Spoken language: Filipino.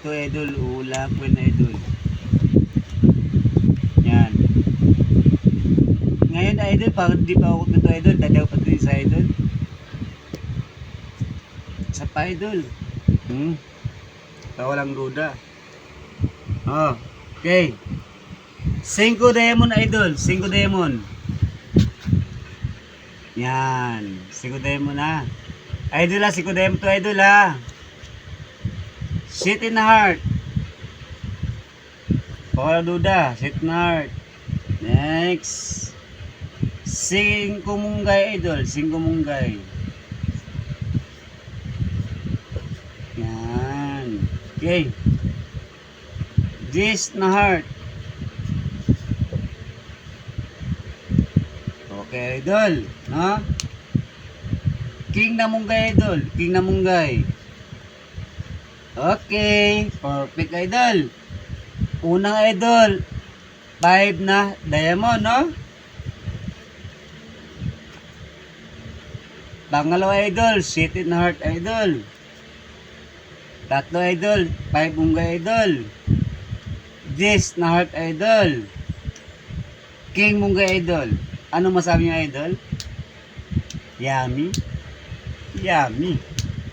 Ito idol, ulapin idol. Yan. Ngayon idol, pag di pa ako dito idol, dadaw pa din sa idol. Sa pa idol. Walang duda. Oh, okay. 5 diamond idol, 5 diamond. Yan, 5 diamond na. Idol ha, 5 diamond to idol ha. Shit in the heart. Wala duda, shit in the heart. Next. 5 munggay idol, 5 munggay. Yan. Okay. This na heart. Okay, idol. No? King na munggay, idol. King na munggay. Okay. Perfect, idol. Unang idol. 5 na diamond, no? Pangalawa, idol. City na heart, idol. Tatlo, idol. 5 munggay, idol. This na heart, idol. King munggay, idol. Ano masabi niyo, idol? Yummy. Yummy.